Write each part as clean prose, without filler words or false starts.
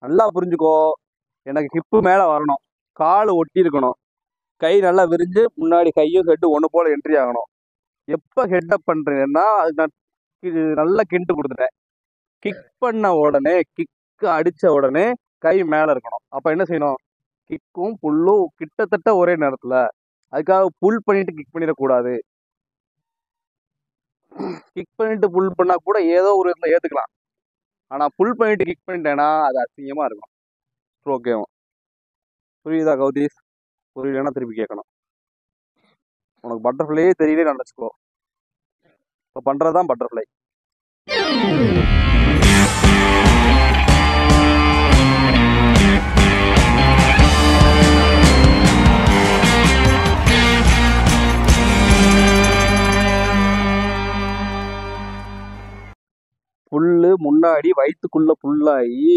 நல்லா புரிஞ்சுக்கோ. எனக்கு ஹிப்பு மேல வரணும், கால் ஒட்டி இருக்கணும், கை நல்லா விரிஞ்சு முன்னாடி கையும் ஹெட் ஒன்று போல என்ட்ரி ஆகணும். எப்ப ஹெட் அப் பண்றேன்னா அது நான் நல்லா கிண்டு கொடுத்துட்டேன். கிக் பண்ண உடனே, கிக் அடிச்ச உடனே கை மேல இருக்கணும். அப்ப என்ன செய்யணும்? கிக்கும் புல்லும் கிட்டத்தட்ட ஒரே நேரத்துல. அதுக்காக புல் பண்ணிட்டு கிக் பண்ணிடக்கூடாது. கிக் பண்ணிட்டு புல் பண்ணா கூட ஏதோ ஒரு இடத்துல ஏத்துக்கலாம். ஆனா புல் பண்ணிட்டு கிக் பண்ணிட்டேன்னா அது அசிங்கமா இருக்கும் ஸ்ட்ரோக்கேவும். புரியுதா கௌதீஷ்? புரியலன்னா திருப்பி கேட்கணும். உனக்கு பட்டர்ஃப்ளையே தெரியலே நினைச்சுக்கோ. இப்போ பண்றதுதான் பட்டர்ஃப்ளை. புல்லு முன்னாடி வயிற்றுக்குள்ள புல்லாகி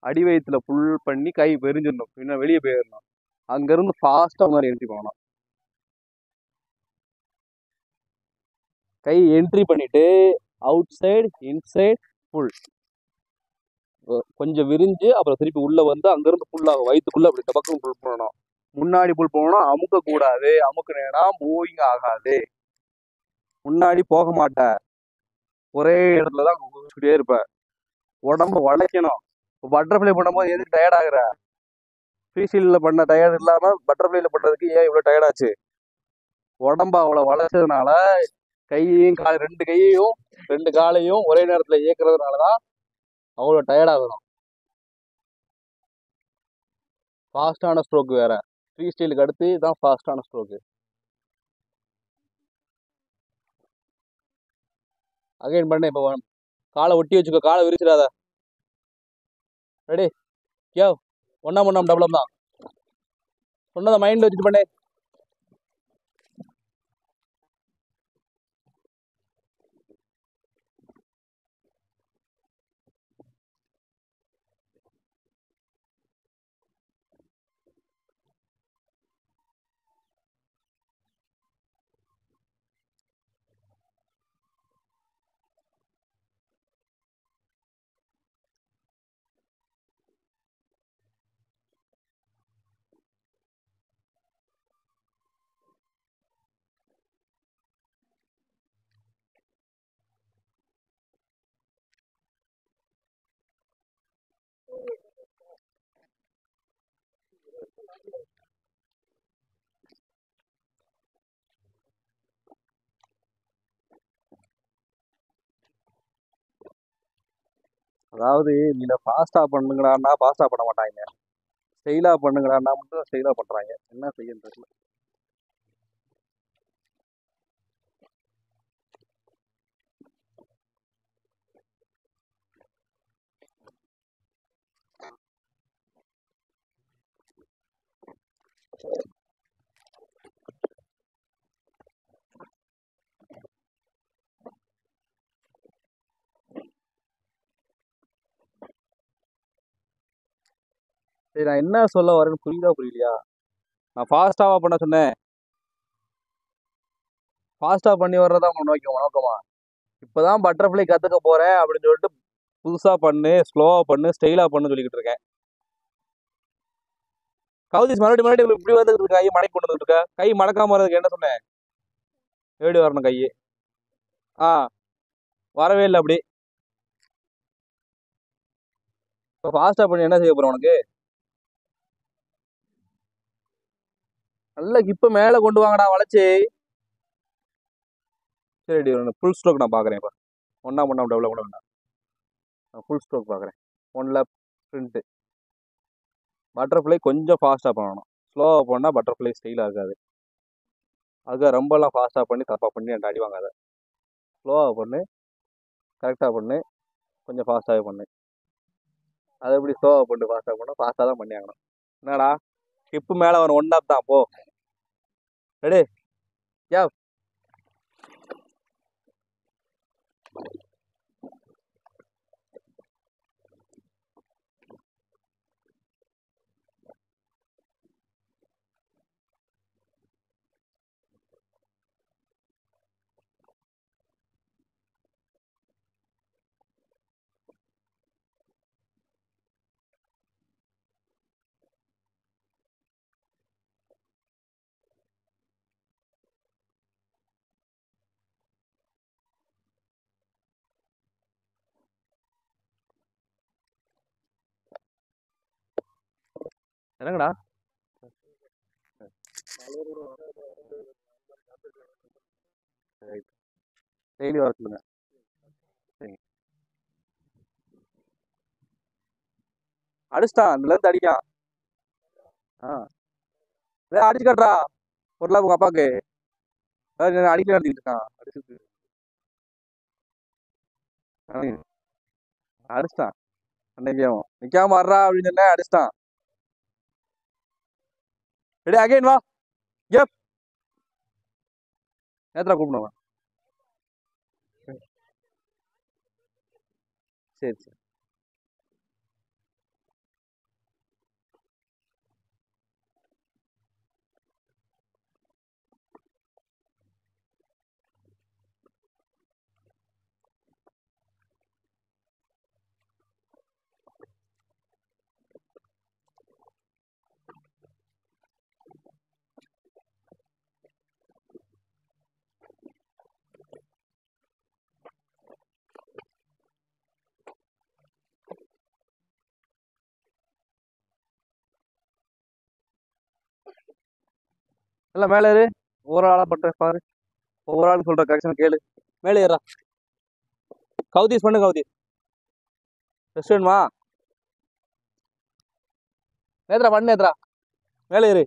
அடி வயிற்றுல புல் பண்ணி கை வெறிஞ்சிடணும், பின்ன வெளியே போயிடணும். அங்கிருந்து ஃபாஸ்டா மாதிரி என்ட்ரி பண்ணணும். கை என்ட்ரி பண்ணிட்டு அவுட் சைடு இன்சைட் புல் கொஞ்சம் விரிஞ்சு அப்புறம் திருப்பி உள்ள வந்து அங்கிருந்து புல்லாகும் வயிற்றுக்குள்ள அப்படி டபக்கம் புல் பண்ணணும். முன்னாடி புல் பண்ணணும், அமுக்க கூடாது. அமுக்குனேனா மூவிங் ஆகாது, முன்னாடி போக மாட்டேன், ஒரே இடத்துலதான் குதிச்சுட்டே இருப்ப. உடம்ப வளைக்கணும். பட்டர்ஃப்ளை பண்ணும்போது எதுக்கு டயர்ட் ஆகுற? ஃப்ரீஸ்டைல்ல பண்ண டயர்ட் இல்லாம பட்டர்ஃப்ளைல பண்றதுக்கு ஏன் இவ்வளவு டயர்ட் ஆச்சு? உடம்ப அவ்வளவு வளைச்சதுனால கையையும் ரெண்டு கையையும் ரெண்டு காலையும் ஒரே நேரத்துல இயக்குறதுனாலதான் அவ்வளவு டயர்ட் ஆகணும். ஃபாஸ்டான ஸ்ட்ரோக் வேற, ஃப்ரீ ஸ்டைலுக்கு அடுத்து தான் ஃபாஸ்டான ஸ்ட்ரோக்கு. அகைன் பண்ண. இப்போ காலை ஒட்டி வச்சுக்கோ, காலை விரிச்சிடாத. ரெடி? யோ, ஒன்னாம் ஒன்னாம் டபுளம் தான். சொன்னதை மைண்ட்ல வச்சுட்டு பண்ணு. அதாவது நீங்க ஃபாஸ்டா பண்ணுங்கடான்னா ஃபாஸ்டா பண்ண மாட்டாங்க, ஸ்டைலா பண்ணுங்கடான்னா மட்டும் ஸ்டைலா பண்றாங்க. என்ன செய்யன்னு தெரியல. சரி, நான் என்ன சொல்ல வரேன்னு புரியுதா புரியலையா? நான் ஃபாஸ்டாவா பண்ண சொன்னேன்? ஃபாஸ்டா பண்ணி வர்றதா உங்க நோக்கமா? இப்பதான் பட்டர்ஃப்ளை கத்துக்க போறேன் அப்படின்னு சொல்லிட்டு புதுசா பண்ணு, ஸ்லோவா பண்ணு, ஸ்டைலா பண்ணு சொல்லிக்கிட்டு இருக்கேன். கவுதிஸ் மறுபடியும் இப்படி வந்துட்டு இருக்க, கையை மடக்கி கொண்டு வந்துட்டு இருக்க. கை மடக்காம வர்றதுக்கு என்ன சொன்னேன்? எப்படி வரணும் கையை? வரவே இல்லை அப்படி. இப்போ ஃபாஸ்டா பண்ணி என்ன செய்ய போறேன் உனக்கு? நல்ல ஹிப்ப மேல கொண்டு வாங்கடா வளைச்சி. சரி, ஃபுல் ஸ்ட்ரோக் நான் பாக்குறேன். இப்போ ஒன்னாம் டபுள் கூட வேண்டாம், ஃபுல் ஸ்ட்ரோக் பாக்குறேன். One lab sprint. பட்டர்ஃப்ளை கொஞ்சம் ஃபாஸ்டா பண்ணணும், ஸ்லோவா பண்ணா பட்டர்ஃப்ளை ஸ்டைலா இருக்காது. அதுக்காக ரொம்பலாம் ஃபாஸ்டா பண்ணி தப்பா பண்ணி என்கிட்ட அடி வாங்காத. ஸ்லோவா பண்ணு, கரெக்டா பண்ணு, கொஞ்சம் ஃபாஸ்டாவே பண்ணு. அது எப்படி ஸ்லோவா பண்ணு ஃபாஸ்டா பண்ணு? ஃபாஸ்டா தான் பண்ணி ஆகணும். என்னடா ஹிப்பு மேல வரும், ஒன் லேப் தான். போ. ரெடி? யா. என்னங்கடா டெய்லி வர சொல்லுங்க. சரிங்க. அடிச்சிட்டான், இதுல இருந்து அடிக்கான். அடிச்சு காட்டுறா பொருளா உங்க அப்பாவுக்கு அடிக்கல நடத்திட்டு இருக்கான். அடிச்சிட்டான் அன்னைக்கும் நிக்காம வர்றா அப்படின்னு சொன்ன அடிச்சிட்டான். ரெடி அகைன் வா. எப் நேத்ரா கூப்பிடுவான். சரி சரி. இல்ல மேல ஏறு. ஒவ்வொரு ஆளா பண்ற பாரு. ஒவ்வொரு ஆள் சொல்ற கரெக்ஷன் கேளு. மேலே ஏறா. கவுதீஸ் பண்ணு கவுதீஸ். ரெஸ்ட் வேணுமா? நேத்ரா பண்ணு நேத்ரா. மேலே ஏறு.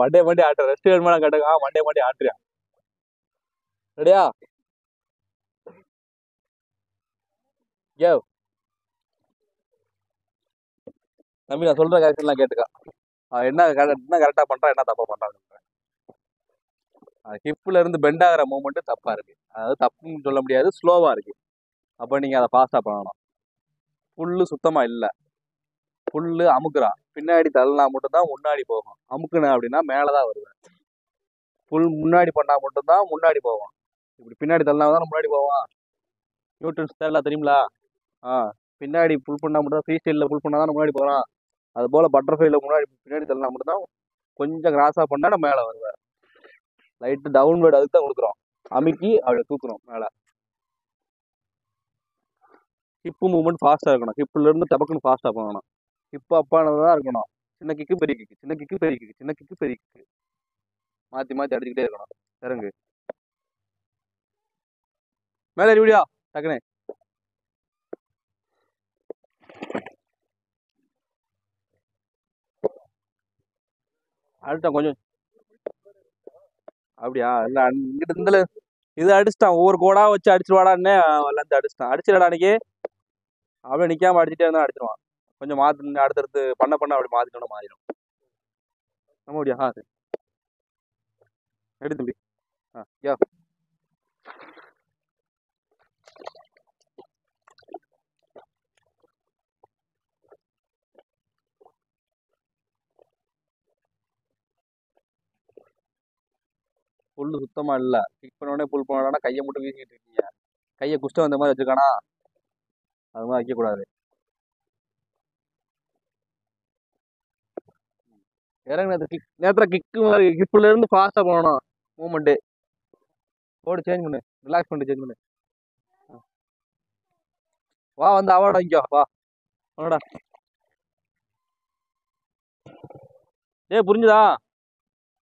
வண்டே மண்டி ஆட்டுற. ரெஸ்ட் வேணுமா கேட்டா வண்டே மண்டி ஆட்டுறியா? ரெடியா? ஏ தம்பி நான் சொல்ற கரெக்ஷன்லாம் கேட்டுக்கா. என்ன கரெக்டா பண்றான், என்ன தப்பா பண்றான். ஹிப்ல இருந்து பெண்ட் ஆகிற மூவ்மெண்ட் தப்பா இருக்கு. அதாவது தப்புன்னு சொல்ல முடியாது, ஸ்லோவா இருக்கு. அப்ப நீங்க அதை ஃபாஸ்டா பண்ணணும். புல்லு சுத்தமா இல்ல. புல்லு அமுக்குறா. பின்னாடி தள்ளனா மட்டும்தான் முன்னாடி போகும். அமுக்குன அப்படின்னா மேலதான் வருவேன். புல் முன்னாடி பண்ணா மட்டும்தான் முன்னாடி போவோம். இப்படி பின்னாடி தள்ளனா முன்னாடி போவான். நியூட்டன்ஸ் தெரியல தெரியுங்களா? பின்னாடி புல் பண்ணா மட்டும் ஃப்ரீ ஸ்டைல்ல புல் பண்ணாதான் முன்னாடி போறான். அது போல பட்டர்ஃப்ளைல முன்னாடி பின்னாடி தள்ளனா மட்டும்தான் கொஞ்சம் கிராஸா பண்ணா நம்ம மேல வருவேன். லைட் டவுன்வர்ட் அதுக்கு தான் கொடுக்குறோம். அமுக்கி அவளை தூக்குறோம் மேல. ஹிப்பு மூவ்மெண்ட் ஃபாஸ்டா இருக்கணும். ஹிப்ல இருந்து டபக்குன்னு ஃபாஸ்டா பண்ணணும். ஹிப்பு அப்பானதான் இருக்கணும். சின்ன கிக்கு பெரிய கிக்கு, சின்ன கிக்கு பெரிய கிக்கு, சின்ன கிக்கு பெரிய கிக்கு, மாத்தி மாத்தி அடிச்சுக்கிட்டே இருக்கணும். இறங்கு மேலே வீடியோ டக்குனே. அடிச்சான் கொஞ்சம். அப்படியா? இல்ல இங்கிட்ட இருந்துல இது அடிச்சிட்டான். ஒவ்வொரு கோடா வச்சு அடிச்சுடுவாடான்னு விளாண்டு அடிச்சிட்டான். அடிச்சிடா அன்னைக்கு அப்படியே நிக்காம அடிச்சுட்டே இருந்தா அடிச்சிருவான். கொஞ்சம் மாத்து அடுத்தடுத்து பண்ண அப்படி மாத்திட்டோம்னா மாறிடும். நம்ம முடியா? சரி எடு தம்பி. யா புல்லு சுத்தமா இல்ல. கிக் பண்ண உடனே புல் பண்ணா கையை மட்டும் வீசிக்கிட்டு இருக்கீங்க. கையை குஷ்டம் வந்த மாதிரி வச்சிருக்கானா? அது மாதிரி வைக்கக்கூடாது. இறங்க நேரத்துல கிக்கு மாதிரி ஹிப்ல இருந்து ஃபாஸ்டா போகணும் மூவ்மெண்ட். போடு சேஞ்ச் பண்ணு. ரிலாக்ஸ் பண்ணி சேஞ்ச் பண்ணு. வா வந்து அவார்டு வாங்கிக்கோ. வா வாடா. புரிஞ்சுதா?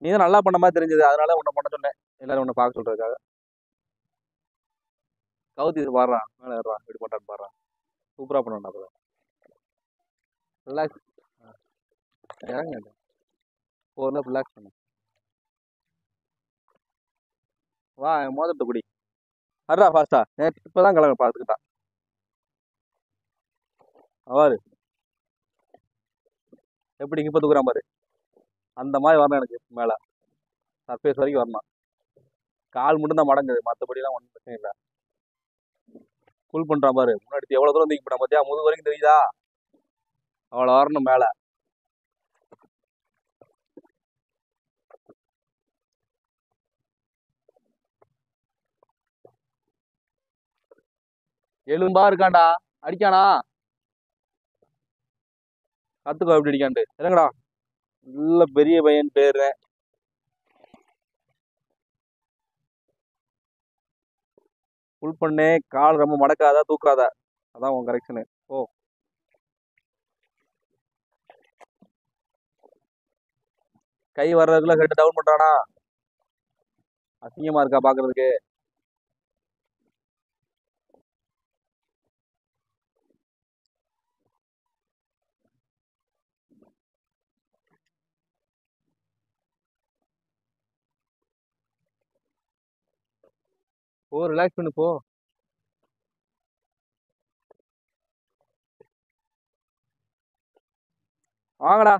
நீ தான் நல்லா பண்ண மாதிரி தெரிஞ்சது, அதனால உன்னை பண்ண சொன்னேன். எல்லாரும் உன்னை பார்க்க சொல்றதுக்காக. கவுத்தி பாடுறான் மேலே ஏறான். இப்படி பண்றான்னு பாடுறான். சூப்பரா பண்ணா. ரிலாக்ஸ். இறங்க ஒரு ரிலாக்ஸ் பண்ணு. வா மோதத்தை குடி. அட்ரா ஃபாஸ்டா. நேற்று இப்பதான் கிளம்ப பார்த்துக்கிட்டான். அவாரு எப்படி இப்ப தூக்குறான் பாரு. அந்த மாதிரி வரணும் எனக்கு மேல. சர்ஃபேஸ் வரைக்கும் வரணும். கால் மட்டும் தான் மடங்குது, மற்றபடிலாம் ஒன்றும் பிரச்சனை இல்லை. புல் பண்றான் பாரு. முன்னாடி எவ்வளவு தூரம் தூக்கி போட்டான் பார்த்தியா? முதுகு வரைக்கும் தெரியுதா? அவ்வளோ வரணும் மேல. எலும்பா இருக்காண்டா. அடிக்கானா? கத்துக்கோ எப்படி அடிக்கான்ட்டு. இறங்கடா. நல்ல பெரிய பையன் பேரு. புல் பண்ணு. கால் ரொம்ப மடக்காத, தூக்காத. அதான் உன் கரெக்ஷனு. ஓ, கை வர்றதுக்குள்ள ஹெட் டவுன் பண்றானா? அசிங்கமா இருக்கா பாக்குறதுக்கு? ஓ, ரிலாக்ஸ் பண்ணு போ. வாங்கடா.